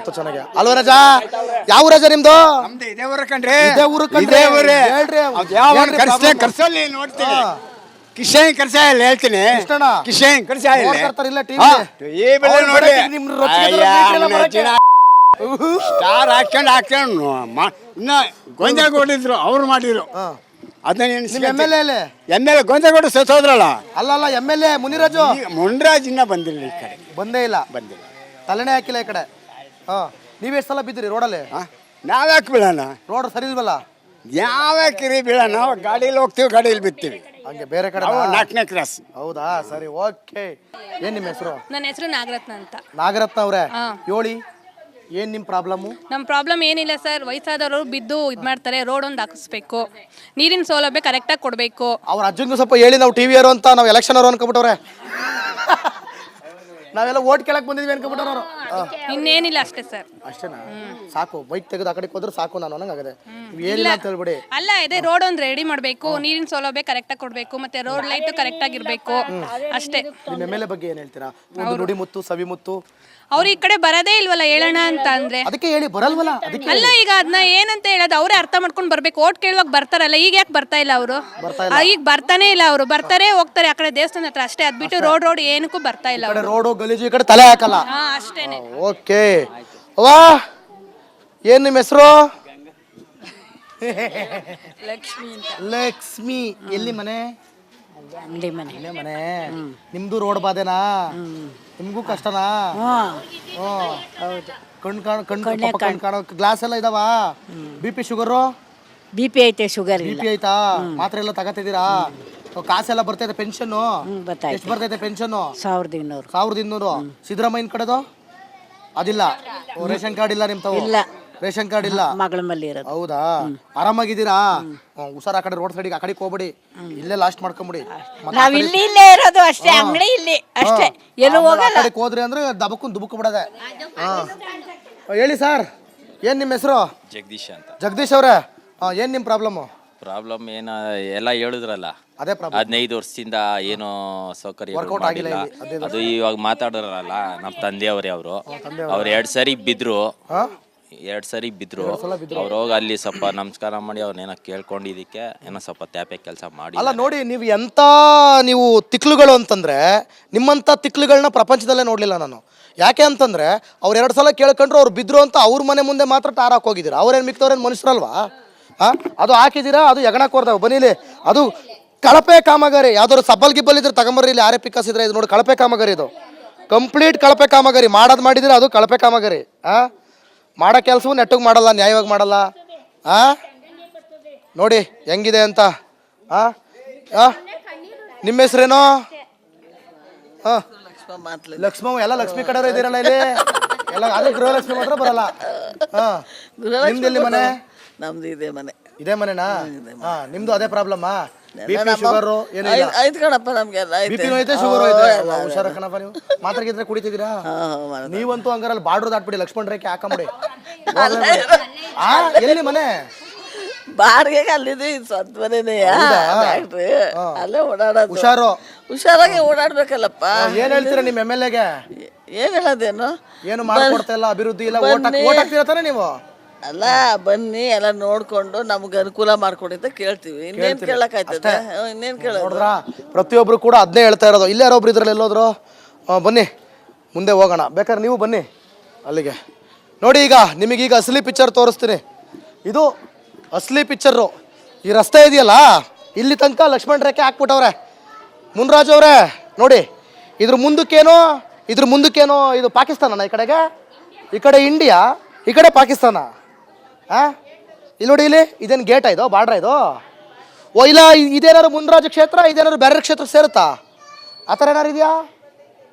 ಗೊತ್ತು ಚೆನ್ನಾಗಿ ಅಲ್ವಾ ರಾಜ? ಯಾವ ರಾಜ ನಿಮ್ದು? ನಮ್ದು ಇದೇ ಊರು ಕಣ್ರಿ. ಇದೇ ಊರು ಕಣ್ರಿ. ಇದೇ ಊರೇ. ಹೇಳ್ರಿ. ಯಾವ ಹೇಳ್ರಿ problem. ಕರ್ಸಲ್ಲಿ ನೋಡ್ತೀನಿ. ಕಿಶನ್ ಕರ್ಸ ಇಲ್ಲ ಹೇಳ್ತೀನಿ. ಕೃಷ್ಣಣ್ಣ. ಕಿಶನ್ ಕರ್ಸ ಇಲ್ಲ. ನೋಡ್ತಾರಿಲ್ಲ TV ಹಾ, ಲಿ? ಈ ಬೆಳೆ ಅವ್ರು ನೋಡಿ. ಬರಕ್ಕೆ ನಿಮ್ ರೊಚ್ಚಿಗೆ ಬರಕ್ಕೆ ಬರಕ್ಕೆ. ಸ್ಟಾರ್ ಹಾಕೊಂಡು ಇನ್ನ ಗೊಂಜಾಗೋಡಿದ್ರು ಅವ್ರು ಮಾಡಿದ್ರು. ಅದನ್ನ ನಿಮ್ MLA MLA ಗೊಂಜಾಗೋಡು ಸೋದ್ರಲ್ಲ. ಅಲ್ಲ MLA ಮುನಿರಾಜು ಮುನ್ರಾಜ್ ಇನ್ನ ಬಂದಿಲ್ಲ ಈ ಕಡೆ. ಬಂದೇ ಇಲ್ಲ. ಬಂದಿಲ್ಲ. ತಲೆನೇ ಹಾಕಿಲ್ಲ ಈ ಕಡೆ. ನೀವ್ ಎಷ್ಟು ಸಲ ಬಿದ್ದಿರಿ ರೋಡಲ್ಲಿ? ನಾವ್ಯಾಕೆ ಬೀಳೋಣ? ರೋಡ್ ಸರಿ ಇಲ್ವಲ್ಲ? ಯಾವ್ಯಾಕಿರಿ ಬೀಳೋಣ? ನಾವು ಗಾಡಿಯಲ್ಲಿ ಹೋಗ್ತೀವಿ, ಗಾಡಿಯಲ್ಲಿ ಬಿತ್ತೀವಿ. ಹಂಗೆ ಬೇರೆ ಕಡೆ 4ನೇ ಕ್ಲಾಸ್. ಹೌದಾ? ಸರಿ, ಓಕೆ. ಏನ್ ನಿಮ್ಮ ಹೆಸರು? ನನ್ನ ಹೆಸರು ನಾಗರತ್ನ ಅಂತ. ನಾಗರತ್ನ ಅವ್ರೆ, ಹೇಳಿ ಏನ್ ನಿಮ್ ಪ್ರಾಬ್ಲಮ್? ನಮ್ಮ ಪ್ರಾಬ್ಲಮ್ ಏನಿಲ್ಲ ಸರ್, ವಯಸ್ಸಾದವರು ಬಿದ್ದು ಇದು ಮಾಡ್ತಾರೆ, ರೋಡ್ ಒಂದು ಹಾಕಿಸ್ಬೇಕು, ನೀರಿನ ಸೌಲಭ್ಯ ಕರೆಕ್ಟಾಗಿ ಕೊಡಬೇಕು. ಅವ್ರ ಅಜ್ಜಂಗೂ ಸ್ವಲ್ಪ ಹೇಳಿ, ನಾವು ಟಿವಿ ಅವರು ಅಂತ, ನಾವು ಎಲೆಕ್ಷನ್ ಅವರು ಅನ್ಕೊಬಿಟ್ಟವ್ರೆ. ನಾವೆಲ್ಲ ಓಟ್ ಕೇಳಕ್ ಬಂದಿದ್ವಿ ಅನ್ಕೊಬಿಟ್ಟವ್ರು. ಇನ್ನೇನಿಲ್ಲ ಅಷ್ಟೇ ಸರ್. ಅಷ್ಟೇನಾ? ಸಾಕು, ಬೈಕ್ ತೆಗೆದು ಆ ಕಡೆ ಹೋದ್ರೆ ಸಾಕು ನಾನು ಅನ್ನಂಗಾಗದೆ. ಏನಿಲ್ಲ ಅಂತ ಹೇಳ್ಬಿಡಿ. ಅಲ್ಲ, ಇದೆ ರೋಡ್ ಒಂದು ರೆಡಿ ಮಾಡಬೇಕು, ನೀರಿನ ಸೌಲಭ್ಯ ಕರೆಕ್ಟಾಗಿ ಕೊಡಬೇಕು, ಮತ್ತೆ ರೋಡ್ ಲೈಟ್ ಕರೆಕ್ಟಾಗಿ ಇರಬೇಕು, ಅಷ್ಟೇ. ನಿಮ್ಮ MLA ಬಗ್ಗೆ ಏನ್ ಹೇಳ್ತೀರಾ? ಒಂದು ನುಡಿ ಮುತ್ತು, ಸವಿ ಮುತ್ತು. ಅವ್ರು ಈ ಕಡೆ ಬರೋದೇ ಇಲ್ವಲ್ಲ ಹೇಳೋಣ ಅಂತ ಅಂದ್ರೆ. ಅದಕ್ಕೆ ಹೇಳಿ, ಬರಲ್ವಲ್ಲ ಅದಕ್ಕೆ. ಅಲ್ಲ, ಈಗ ಅದನ್ನ ಏನಂತ ಹೇಳೋದು, ಅವರೇ ಅರ್ಥ ಮಾಡ್ಕೊಂಡು ಬರ್ಬೇಕು. ಓಟ್ ಕೇಳುವಾಗ ಬರ್ತಾರಲ್ಲ, ಈಗ ಯಾಕೆ ಬರ್ತಾ ಇಲ್ಲ ಅವರು? ಈಗ ಬರ್ತಾನೆ ಇಲ್ಲ ಅವರು. ಬರ್ತಾರೆ ಹೋಗ್ತಾರೆ ಆ ಕಡೆ ದೇವಸ್ಥಾನ ಹತ್ರ ಅಷ್ಟೇ. ಅದ್ ಬಿಟ್ಟು ರೋಡ್ ಏನಕ್ಕೂ ಬರ್ತಾ ಇಲ್ಲ. ರೋಡು ಗಲೀಜು, ಈ ಕಡೆ ತಲೆ ಹಾಕಲ್ಲ. ಅಷ್ಟೇನೆ. ಓಕೆ. ಅವ್ವಾ, ಏನ್ ನಿಮ್ಮ ಹೆಸರು? ಲಕ್ಷ್ಮಿ ಅಂತ. ಲಕ್ಷ್ಮಿ. ಎಲ್ಲಿ ಮನೆ? ಅಂಗಡಿ ಮನೆ. ಇಲ್ಲೇ ಮನೆ. ನಿಮ್ದು ರೋಡ್ ಬಾಧೆನಾ? ನಿಮ್ಗೂ ಕಷ್ಟನಾ? ಹೌದು. ಕಣ್ ಕಾಣೋ ಗ್ಲಾಸ್ ಎಲ್ಲ ಇದಾವ? BP sugar? BP ಐತೆ, ಶುಗರ್ ಇಲ್ಲ. BP ಐತಾ? ಮಾತ್ರೆ ಎಲ್ಲ ತಗತಿದ್ದೀರಾ? ಕಾಸೆಲ್ಲ ಬರ್ತೈತೆ? ಪೆನ್ಷನ್ ಎಷ್ಟು ಬರ್ತೈತೆ? ಪೆನ್ಷನ್ 1200. 1200. ಸಿದ್ದರಾಮಯ್ಯನ ಕಡೆದು ಅದಿಲ್ಲ? ರೇಷನ್ ಕಾರ್ಡ್ ಇಲ್ಲ ನಿಮ್ ತಾವು? ಇಲ್ಲ, ರೇಷನ್ ಕಾರ್ಡ್ ಇಲ್ಲ. ಮಗಳ ಮಲ್ಲಿ ಇರೋದು. ಹೌದಾ? ಆರಾಮಾಗಿದ್ದೀರಾ? ಹುಷಾರ, ಆ ಕಡೆ ರೋಡ್ ಸೈಡಿಗೆ ಆ ಕಡೆ ಹೋಗ್ಬಿಡಿ, ಇಲ್ಲೇ ಲಾಸ್ಟ್ ಮಾಡ್ಕೊಂಬಿಡಿ. ನಾವ್ ಇಲ್ಲೇ ಇರೋದು ಅಷ್ಟೇ, ಅಂಗಡಿ ಇಲ್ಲಿ ಅಷ್ಟೇ, ಎಲ್ಲೂ ಹೋಗಲ್ಲ. ಕಡೆ ಹೋದ್ರಿ ಅಂದ್ರೆ ದಬಕ್ಕು ದುಬುಕ್ ಬಿಡದೆ. ಹೇಳಿ ಸರ್, ಏನ್ ನಿಮ್ಮ ಹೆಸರು? ಜಗದೀಶ್ ಅಂತ. ಜಗದೀಶ್ ಅವ್ರೆ, ಏನ್ ನಿಮ್ ಪ್ರಾಬ್ಲಮ್? ಪ್ರಾಬ್ಲಮ್ ಏನ ಎಲ್ಲ ಹೇಳಿದ್ರಲ್ಲ, ಅದೇ ಪ್ರಾಬ್ಲಮ್. 15 ವರ್ಷದಿಂದ ಏನೋ ಸೌಕರ್ಯ ವರ್ಕೌಟ್ ಆಗಿಲ್ಲ. ಅದು ಇವಾಗ ಮಾತಾಡೋರಲ್ಲ ನಮ್ಮ ತಂದೆಯವರೇ, ಅವ್ರು 2 ಸರಿ ಬಿದ್ರು. 2 ಸರಿ ಬಿದ್ರು. ಅವ್ರು ಹೋಗಿ ಅಲ್ಲಿ ಸ್ವಲ್ಪ ನಮಸ್ಕಾರ ಮಾಡಿ ಅವ್ರನ್ನೇನೋ ಕೇಳ್ಕೊಂಡಿದ್ದಕ್ಕೆ ಏನೋ ಸ್ವಲ್ಪ ತ್ಯಾಪೆ ಕೆಲಸ ಮಾಡಿ. ಅಲ್ಲ ನೋಡಿ, ನೀವು ಎಂತ ನೀವು ತಿಕ್ಲುಗಳು ಅಂತಂದ್ರೆ, ನಿಮ್ಮಂತ ತಿಕ್ಲುಗಳನ್ನ ಪ್ರಪಂಚದಲ್ಲೇ ನೋಡ್ಲಿಲ್ಲ ನಾನು. ಯಾಕೆ ಅಂತಂದ್ರೆ, ಅವ್ರು 2 ಸಲ ಕೇಳ್ಕೊಂಡ್ರು, ಅವ್ರು ಬಿದ್ರು ಅಂತ ಅವ್ರ ಮನೆ ಮುಂದೆ ಮಾತ್ರ ಟಾರ್ ಹಾಕೋಗಿದ್ದೀರಾ. ಅವ್ರೇನು ಮಿಕ್ತವ್ರೇನು ಮನುಷ್ಯರಲ್ವಾ? ಅದು ಹಾಕಿದ್ದೀರಾ, ಅದು ಯಗಣಕ್ಕೆ ಕೊಡ್ತಾವೆ. ಬನ್ನಿಲಿ, ಅದು ಕಳಪೆ ಕಾಮಗಾರಿ. ಯಾವ್ದಾದ್ರು ಸಬ್ಬಲ್ ಗಿಬ್ಬಲ್ ಇದ್ರೆ ತಗೊಂಬರ್ರಿ, ಇಲ್ಲಿ ಯಾರೇ ಪಿಕ್ಕಸ್ ಇದ್ರೆ. ಇದು ನೋಡಿ ಕಳಪೆ ಕಾಮಗಾರಿ, ಇದು ಕಂಪ್ಲೀಟ್ ಕಳಪೆ ಕಾಮಗಾರಿ. ಮಾಡೋದು ಮಾಡಿದ್ರೆ ಅದು ಕಳಪೆ ಕಾಮಗಾರಿ. ಮಾಡೋ ಕೆಲಸವು ನೆಟ್ಟಗೆ ಮಾಡಲ್ಲ, ನ್ಯಾಯವಾಗಿ ಮಾಡಲ್ಲ. ನೋಡಿ ಹೆಂಗಿದೆ ಅಂತ. ನಿಮ್ಮ ಹೆಸ್ರೇನೋ? ಲಕ್ಷ್ಮಮ್ಮ. ಎಲ್ಲ ಲಕ್ಷ್ಮಿ ಕಡೆಯವರು ಇದ್ದೀರಲ್ಲ ಇಲ್ಲಿ ಎಲ್ಲ. ಅದೇ ಗೃಹಲಕ್ಷ್ಮಿ ಮಾತ್ರ ಬರಲ್ಲ. ನಿಮ್ದು ಮನೆ? ನಮ್ದು ಇದೇ ಮನೆ. ಇದೇ ಮನೆನಾ? ನಿಮ್ದು ಅದೇ ಪ್ರಾಬ್ಲಮ್ಮಾ? BP ಶುಗರ್ ಏನಿಲ್ಲ? ಆಯ್ತು ಕಣಪ್ಪ, ನಮ್ಗೆಲ್ಲ BP ಐತೆ, ಶುಗರ್ ಐತೆ. ಹುಷಾರ ಕಣಪ್ಪ. ನೀವು ಮಾತ್ರ ಗಿದ್ರೆ ಕುಡಿತಿದ್ದೀರಾ? ನೀವಂತೂ ಹಂಗಾರಲ್ಲಿ ಬಾರ್ಡ್ರು ದಾಟ್ಬಿಡಿ, ಲಕ್ಷ್ಮಣ್ ರೇಖೆ ಹಾಕೊಂಬಿಡಿ. ಎಲ್ಲಿ ಮನೆ? ಬಾಡಿಗೆಗೆ ಅಲ್ಲಿದೆ, ಸ್ವಂತ ಮನೆನೇ. ಅಲ್ಲೇ ಓಡಾಡೋದು. ಹುಷಾರಾಗಿ ಓಡಾಡ್ಬೇಕಲ್ಲಪ್ಪ. ಏನ್ ಹೇಳ್ತೀರಾ ನಿಮ್ಮ MLA ಗೆ? ಏನ್ ಹೇಳೋದೇನು? ಏನು ಮಾಡ್ಕೊಡ್ತಾ ಇಲ್ಲ, ಅಭಿವೃದ್ಧಿ ಇಲ್ಲ. ಓಟ್ ಹಾಕ್ತೀರಾ ತಾನೆ ನೀವು? ಅಲ್ಲ, ಬನ್ನಿ ಎಲ್ಲ ನೋಡ್ಕೊಂಡು ನಮ್ಗೆ ಅನುಕೂಲ ಮಾಡ್ಕೊಡಿ ಕೇಳ್ತೀವಿ. ಇನ್ನೇನ್ ಕೇಳಕ್ಕಾಯ್ತದೆ? ಇನ್ನೇನ್ ಕೇಳೋದು? ನೋಡ್ರಾ, ಪ್ರತಿಯೊಬ್ರು ಕೂಡ ಅದನ್ನೇ ಹೇಳ್ತಾ ಇರೋದು. ಇಲ್ಲೇ ಯಾರೊಬ್ರು ಇದ್ರಲ್ಲಿ ಎಲ್ಲೋದ್ರು? ಬನ್ನಿ ಮುಂದೆ ಹೋಗೋಣ, ಬೇಕಾದ್ರೆ ನೀವು ಬನ್ನಿ ಅಲ್ಲಿಗೆ. ನೋಡಿ, ಈಗ ನಿಮಗೀಗ ಅಸಲಿ ಪಿಕ್ಚರ್ ತೋರಿಸ್ತೀನಿ. ಇದು ಅಸಲಿ ಪಿಕ್ಚರು. ಈ ರಸ್ತೆ ಇದೆಯಲ್ಲ, ಇಲ್ಲಿ ತನಕ ಲಕ್ಷ್ಮಣ್ ರೇಖೆ ಹಾಕ್ಬಿಟ್ಟವ್ರೆ. ಮುನ್ರಾಜ್ ಅವರೇ ನೋಡಿ, ಇದ್ರ ಮುಂದಕ್ಕೇನೋ ಇದು ಪಾಕಿಸ್ತಾನ. ಈ ಕಡೆಗೆ, ಈ ಕಡೆ ಇಂಡಿಯಾ, ಈ ಕಡೆ ಪಾಕಿಸ್ತಾನ. ಇಲ್ಲಿ ನೋಡಿ, ಇಲ್ಲಿ ಇದೇನು ಗೇಟ ಇದು? ಬಾರ್ಡ್ರ ಇದು? ಇಲ್ಲ, ಇದೇನಾದ್ರು ಮುನ್ರಾಜ್ ಕ್ಷೇತ್ರ, ಇದೇನಾದ್ರು ಬೇರೆ ಕ್ಷೇತ್ರಕ್ಕೆ ಸೇರುತ್ತಾ? ಆ ಥರ ಏನಾರು ಇದೆಯಾ?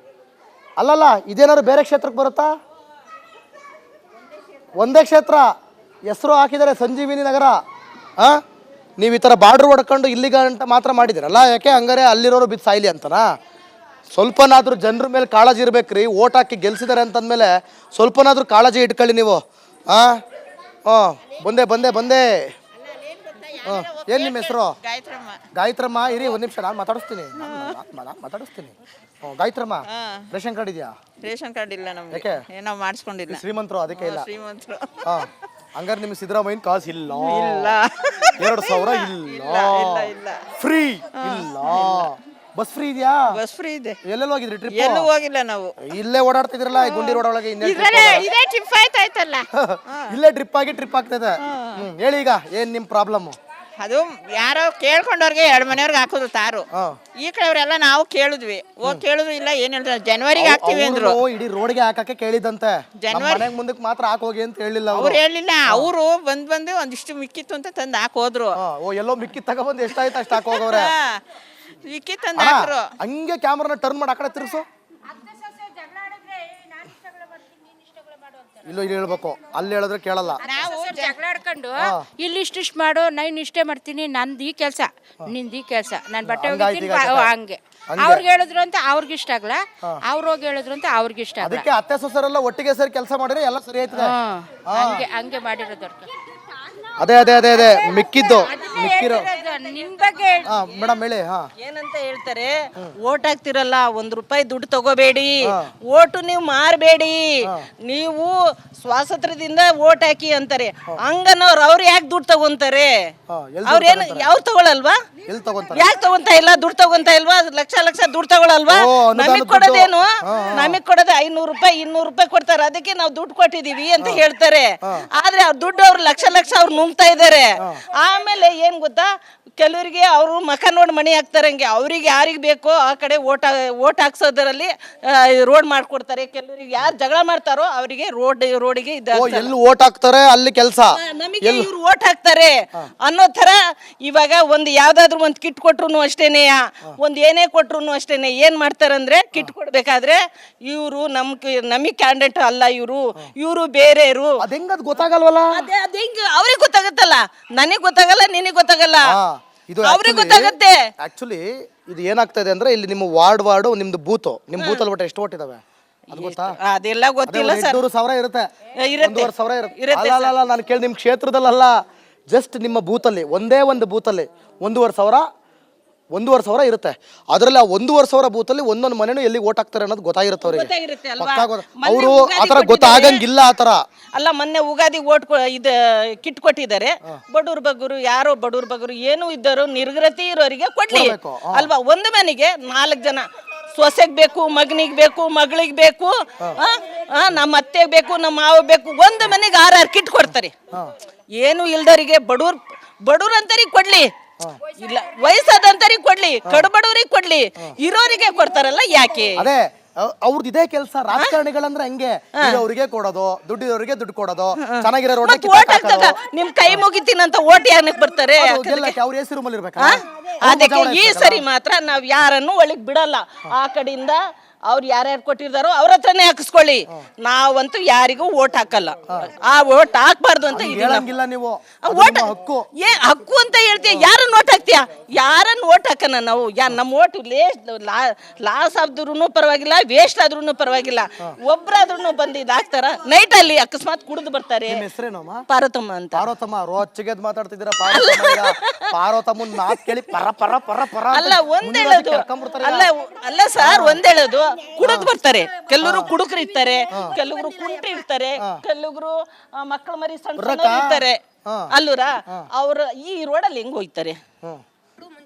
ಅಲ್ಲಲ್ಲ, ಇದೇನಾದ್ರು ಬೇರೆ ಕ್ಷೇತ್ರಕ್ಕೆ ಬರುತ್ತಾ? ಒಂದೇ ಕ್ಷೇತ್ರ. ಹೆಸರು ಹಾಕಿದ್ದಾರೆ ಸಂಜೀವಿನಿ ನಗರ. ನೀವು ಈ ಥರ ಬಾರ್ಡ್ರ್ ಹೊಡ್ಕೊಂಡು ಇಲ್ಲಿಗೆ ಅಂತ ಮಾತ್ರ ಮಾಡಿದ್ದೀರಲ್ಲ, ಯಾಕೆ ಹಂಗಾರೆ ಅಲ್ಲಿರೋರು ಬಿದ್ದು ಸಾಯ್ಲಿ ಅಂತನಾ? ಸ್ವಲ್ಪನಾದರೂ ಜನರ ಮೇಲೆ ಕಾಳಜಿ ಇರ್ಬೇಕ್ರಿ. ಓಟ್ ಹಾಕಿ ಗೆಲ್ಸಿದ್ದಾರೆ ಅಂತಂದಮೇಲೆ ಸ್ವಲ್ಪನಾದರೂ ಕಾಳಜಿ ಇಟ್ಕೊಳ್ಳಿ ನೀವು. ಬಂದೆ ಏನ್ ನಿಮ್ಮ ಹೆಸರು? ಗಾಯತ್ರಮ್ಮ. ಗಾಯತ್ರಮ್ಮ ಇರಿ ಒಂದ್ ನಿಮಿಷ, ನಾನು ಮಾತಾಡಿಸ್ತೀನಿ. ಮಾತಾಡಿಸ್ತೀನಿ. ಗಾಯತ್ರಮ್ಮ, ರೇಷನ್ ಕಾರ್ಡ್ ಇದೆಯಾ? ರೇಷನ್ ಕಾರ್ಡ್ ಇಲ್ಲ ನಮ್ಗೆ. ಯಾಕೆ? ನಾವು ಮಾಡಿಸ್ಕೊಂಡಿಲ್ಲ. ಶ್ರೀಮಂತರು ಅದಕ್ಕೆ ಇಲ್ಲ. ಶ್ರೀಮಂತರು. ಹಾ, ಹಂಗಾರೆ ನಿಮ್ಗೆ ಸಿದ್ದರಾಮಯ್ಯನ ಕಾಸು ಇಲ್ಲ. ಇಲ್ಲ. 2,000 ಇಲ್ಲ. ಇಲ್ಲ. ಫ್ರೀ ಇಲ್ಲ. ಬಸ್ ಫ್ರೀ ಇದೆಯಾ? ಬಸ್ ಫ್ರೀ ಇದೆ. ಎಲ್ಲೆಲ್ಲಿ ಹೋಗಿದ್ರಿ ಟ್ರಿಪ್? ಎಲ್ಲೂ ಹೋಗಿಲ್ಲ ನಾವು. ಇಲ್ಲೇ ಓಡಾಡ್ತಿದ್ರಲ್ಲ ಈ ಗುಂಡಿ ರೋಡ್ ಒಳಗೆ. ಇದೇ ಟ್ರಿಪ್ ಆಯ್ತಾಯ್ತಲ್ಲ. ಇಲ್ಲೇ ಟ್ರಿಪ್ ಆಗಿ ಟ್ರಿಪ್ ಆಗ್ತದೆ. ಹೇಳಿ ಈಗ ಏನ್ ನಿಮ್ ಪ್ರಾಬ್ಲಮ್? ಅದು ಯಾರೋ ಕೇಳ್ಕೊಂಡವ್ರಿಗೆ 2 ಮನೆಯವ್ರಿಗೆ ಹಾಕೋದು ತಾರು. ಈ ಕಡೆಯವರೆಲ್ಲ ನಾವು ಕೇಳಿದ್ವಿ. ಕೇಳಿದ್ರು ಇಲ್ಲ, ಏನ್ ಹೇಳ್ತಾರೆ ಜನವರಿಗೆ ಹಾಕ್ತಿವಿ ಅಂದ್ರು. ಇಡೀ ರೋಡ್ಗೆ ಹಾಕಕ್ಕೆ ಕೇಳಿದಂತೆ. ಮನೆ ಮುಂದಕ್ಕೆ ಮಾತ್ರ ಹಾಕೋಗಿ ಅಂತ ಹೇಳಿಲ್ಲ ಅವ್ರು ಹೇಳಿಲ್ಲ. ಅವರು ಬಂದು ಒಂದಿಷ್ಟು ಮಿಕ್ಕಿತ್ತು ಅಂತ ತಂದು ಹಾಕೋದ್ರು. ಎಲ್ಲೋ ಮಿಕ್ಕಿ ತಗೊಬಂದು ಎಷ್ಟಾಯ್ತು ಅಷ್ಟು ಹಾಕೋಗವ್ರೆ. ಮಿಕ್ಕಿ ತಂದು ಹಾಕ್ರು. ಹಂಗೆ ಕ್ಯಾಮ್ರಾನ ಟರ್ನ್ ಮಾಡಿ ಆ ಕಡೆ ತಿರ್ಸು. ಇಲ್ಲ ಇಲ್ಲಿ ಹೇಳ್ಬೇಕು, ಅಲ್ಲಿ ಹೇಳಿದ್ರೆ ಕೇಳಲ್ಲ. ನಾವು ಜಗಳ ಆಡ್ಕೊಂಡು ಇಲ್ಲಿ ಇಷ್ಟಿಷ್ಟು ಮಾಡು, ನಾನು ಇಷ್ಟೇ ಮಾಡ್ತೀನಿ, ನಂದು ಈ ಕೆಲಸ, ನಿಂದು ಈ ಕೆಲಸ, ನಾನು ಬಟ್ಟೆ ಒಗಿತೀನಿ, ಹಂಗೆ ಅವ್ರಿಗೆ ಹೇಳಿದ್ರು ಅಂತ ಅವ್ರಿಗೆ ಇಷ್ಟ ಆಗಲ್ಲ, ಅವ್ರು ಹೋಗಿ ಹೇಳಿದ್ರು ಅಂತ ಅವ್ರಿಗೆ ಇಷ್ಟ ಆಗಲ್ಲ. ಅದಕ್ಕೆ ಅತ್ತೆ ಸೊಸರೆಲ್ಲ ಒಟ್ಟಿಗೆ ಸೇರಿ ಕೆಲಸ ಮಾಡಿದ್ರೆ ಎಲ್ಲ ಸರಿ ಆಯ್ತದೆ. ಹಂಗೆ ಮಾಡಿರೋದವ್ರಿಗೆ. ಅದೇ ಅದೇ ಅದೇ ಅದೇ ಮಿಕ್ಕಿದ್ದು ಮಿಕ್ಕಿರೋ ನಿಮ್ ಬಗ್ಗೆ ಮೇಡಮ್ ಹೇಳಿ. ಏನಂತ ಹೇಳ್ತಾರೆ, ಓಟ್ ಹಾಕ್ತಿರಲ್ಲ, ₹1 ದುಡ್ಡು ತಗೋಬೇಡಿ, ಓಟು ನೀವು ಮಾರಬೇಡಿ, ನೀವು ಸ್ವಾತಂತ್ರ್ಯದಿಂದ ಓಟ್ ಹಾಕಿ ಅಂತಾರೆ. ಹಂಗನವ್ರು ಅವ್ರು ಯಾಕೆ ದುಡ್ಡು ತಗೊಂತಾರೆ? ಅವ್ರೇನು ಯಾವ ತಗೊಳಲ್ವಾ? ಎಲ್ಲಿ ತಗೊಂತಾರೆ? ಯಾಕೆ ತಗೊಂತ ಇಲ್ಲ? ದುಡ್ಡು ತಗೊಂತ ಇಲ್ವಾ? ಲಕ್ಷ ದುಡ್ಡು ತಗೊಳಲ್ವಾ? ನಮಗ್ ಕೊಡೋದೇನು? ನಮಗ್ ಕೊಡೋದು ₹500, ₹200 ಕೊಡ್ತಾರೆ, ಅದಕ್ಕೆ ನಾವು ದುಡ್ಡು ಕೊಟ್ಟಿದೀವಿ ಅಂತ ಹೇಳ್ತಾರೆ. ಆದ್ರೆ ಅವ್ರ ದುಡ್ಡು ಅವ್ರು ಲಕ್ಷ ಅವ್ರು ನುಂಗ್ತಾ ಇದ್ದಾರೆ. ಆಮೇಲೆ ಏನ್ ಗೊತ್ತಾ, ಕೆಲವರಿಗೆ ಅವರು ಮಕ ನೋಡಿ ಮಣಿ ಹಾಕ್ತಾರೆ. ಹಂಗೆ ಅವ್ರಿಗೆ ಯಾರಿಗೆ ಬೇಕೋ ಆ ಕಡೆ ಓಟ್ ಹಾಕ್ಸೋದ್ರಲ್ಲಿ ರೋಡ್ ಮಾಡ್ಕೊಡ್ತಾರೆ. ಕೆಲವರಿಗೆ ಯಾರು ಜಗಳ ಮಾಡ್ತಾರೋ ಅವರಿಗೆ ರೋಡಿಗೆ ಎಲ್ಲಿ ಓಟ್ ಹಾಕ್ತಾರೆ ಅಲ್ಲಿ ಕೆಲಸ, ನಮಗೆ ಇವ್ರು ಓಟ್ ಹಾಕ್ತಾರೆ ಅನ್ನೋ ತರ. ಇವಾಗ ಒಂದು ಯಾವ್ದಾದ್ರು ಒಂದು ಕಿಟ್ ಕೊಟ್ರು ಅಷ್ಟೇನೆ, ಒಂದ್ ಏನೇ ಕೊಟ್ರು ಅಷ್ಟೇನೆ. ಏನ್ ಮಾಡ್ತಾರಂದ್ರೆ, ಕಿಟ್ ಕೊಡ್ಬೇಕಾದ್ರೆ ಇವ್ರು ನಮಗ್ ಕ್ಯಾಂಡಿಡೇಟ್ ಅಲ್ಲ, ಇವ್ರು ಬೇರೆಯವರು. ಅದ್ ಹೆಂಗದ್ ಗೊತ್ತಾಗಲ್ವಲ್ಲ? ಅದ್ ಹೆಂಗ ಅವ್ರಿಗೆ ಗೊತ್ತಾಗತ್ತಲ್ಲ, ನನಗ್ ಗೊತ್ತಾಗಲ್ಲ, ನಿನಗ್ ಗೊತ್ತಾಗಲ್ಲ, ಇದು ಅವ್ರಿಗೆ ಗೊತ್ತಾಗತ್ತೆ. ಆಕ್ಚುಲಿ ಇದು ಏನಾಗ್ತಾ ಇದೆ ಅಂದ್ರೆ, ಇಲ್ಲಿ ನಿಮ್ಮ ವಾರ್ಡ್ ನಿಮ್ದು ಬೂತ್, ನಿಮ್ ಬೂತ್ ಅಲ್ಲಿ ಒಟ್ಟು ಎಷ್ಟು ಓಟ್ ಇದಾವೆ ಅದು ಗೊತ್ತಾ? ಅದೆಲ್ಲ ಗೊತ್ತಿಲ್ಲ ಸರ್. 200,000 ಇರುತ್ತೆ, ಇರುತ್ತೆ. 1,500,000 ಇರುತ್ತೆ. ಅಲ್ಲ ನಾನು ಕೇಳಿ ನಿಮ್ ಕ್ಷೇತ್ರದಲ್ಲ, ಜಸ್ಟ್ ನಿಮ್ಮ ಬೂತ್ ಅಲ್ಲಿ, ಒಂದೇ ಒಂದು ಬೂತ್ ಅಲ್ಲಿ 1,500,000 ಇರುತ್ತೆ. ಅದ್ರಲ್ಲಿ ಆ 1,500,000 ಬೂತ್ ಅಲ್ಲಿ ಒಂದೊಂದು ಮನೆನೂ ಎಲ್ಲಿ ಓಟ್ ಹಾಕ್ತಾರೆ ಅನ್ನೋದು ಗೊತ್ತಾಗಿರುತ್ತೆ ಅವ್ರಿಗೆ. ಅವರು ಆತರ ಗೊತ್ತಾಗಂಗಿಲ್ಲ ಆತರ. ಅಲ್ಲ, ಮೊನ್ನೆ ಉಗಾದಿ ಕಿಟ್ ಕೊಟ್ಟಿದ್ದಾರೆ. ಬಡವ್ರ ಬಗ್ಗರು ಏನೂ ಇದ್ದರು, ನಿರ್ಗತಿ ಇರೋರಿಗೆ ಕೊಡ್ಲಿ ಅಲ್ವಾ? ಒಂದು ಮನೆಗೆ 4 ಜನ, ಸೊಸೆಗ್ ಬೇಕು, ಮಗನಿಗೆ ಬೇಕು, ಮಗಳಿಗೆ ಬೇಕು, ನಮ್ಮ ಅತ್ತೆಗೆ ಬೇಕು, ನಮ್ಮ ಮಾವ ಬೇಕು, ಒಂದು ಮನೆಗೆ 6 ಕಿಟ್ ಕೊಡ್ತಾರೆ. ಏನು ಇಲ್ದರಿಗೆ ಬಡವ್ರ ಅಂತರಿಗೆ ಕೊಡ್ಲಿ, ಇಲ್ಲ ವಯಸ್ಸಾದಂತರಿಗೆ ಕೊಡ್ಲಿ, ಕಡುಬಡವರಿಗೆ ಕೊಡ್ಲಿ, ಇರೋರಿಗೆ ಕೊಡ್ತಾರಲ್ಲ ಯಾಕೆ? ಅದೇ ಅವ್ರದ್ದು ಇದೇ ಕೆಲಸ. ರಾಜಕಾರಣಿಗಳಂದ್ರೆ ಹಂಗೆ, ಅವರಿಗೆ ಕೊಡೋದು, ದುಡ್ಡಿರೋರಿಗೆ ದುಡ್ಡು ಕೊಡೋದು, ಚೆನ್ನಾಗಿರೋ ರೋಡ್ ನಿಮ್ ಕೈ ಮುಗಿತೀನಂತ ಓಟ್ ಯಾರಕ್ಕೆ ಬರ್ತಾರೆ? ಅವ್ರ ಹೆಸರು ರೂಮಲ್ಲಿ ಇರ್ಬೇಕಾ? ಅದಕ್ಕೆ ಈ ಸರಿ ಮಾತ್ರ ನಾವ್ ಯಾರನ್ನು ಒಳಗ್ ಬಿಡಲ್ಲ. ಆ ಕಡೆಯಿಂದ ಅವ್ರು ಯಾರ್ಯಾರು ಕೊಟ್ಟಿರ್ತಾರೋ ಅವ್ರ ಹತ್ರನೇ ಹಾಕಿಸ್ಕೊಳ್ಳಿ. ನಾವಂತೂ ಯಾರಿಗೂ ಓಟ್ ಹಾಕಲ್ಲ, ಆ ಓಟ್ ಹಾಕ್ಬಾರ್ದು ಅಂತ ಹೇಳಂಗಿಲ್ಲ ನೀವು. ಹಕ್ಕು ಅಂತ ಹೇಳ್ತೀಯ. ಯಾರನ್ನ ಓಟ್ ಹಾಕ್ತೀಯ? ಯಾರನ್ನ ಓಟ್ ಹಾಕನ ನಾವು? ನಮ್ಮ ಓಟ್ ಲಾಸ್ ಆದ್ರೂ ಪರವಾಗಿಲ್ಲ, ವೇಸ್ಟ್ ಆದ್ರೂ ಪರವಾಗಿಲ್ಲ, ಒಬ್ರಾದ್ರೂ ಬಂದು ಇದಾಗ್ತಾರ. ನೈಟ್ ಅಲ್ಲಿ ಅಕಸ್ಮಾತ್ ಕುಡಿದು ಬರ್ತಾರೆ. ಪಾರ್ವತಮ್ಮ ಅಂತ. ಪಾರ್ವತಮ್ಮ ರೋಚಿಗೆ ಮಾತಾಡ್ತಿದ್ದೀರಾ? ಪಾರ್ವತಮ್ಮನ್ ಮಾತ್ ಕೇಳಿ ಪರ ಪರ ಪರ ಪರ ಅಲ್ಲ ಒಂದೇಳೋದು. ಅಲ್ಲ ಸರ್, ಒಂದೇಳೋದು, ಕುಡಿದು ಬರ್ತಾರೆ. ಕೆಲವರು ಕುಡುಕರು ಇರ್ತಾರೆ, ಕೆಲವರು ಕುಂಟ್ರಿ ಇರ್ತಾರೆ, ಕೆಲವರು ಮಕ್ಕಳು ಮರಿ ಸಣ್ಣ ಇರ್ತಾರೆ ಅಲ್ಲೂರ. ಅವ್ರ ಈ ರೋಡಲ್ಲಿ ಹೆಂಗ್ ಹೋಗ್ತಾರೆ?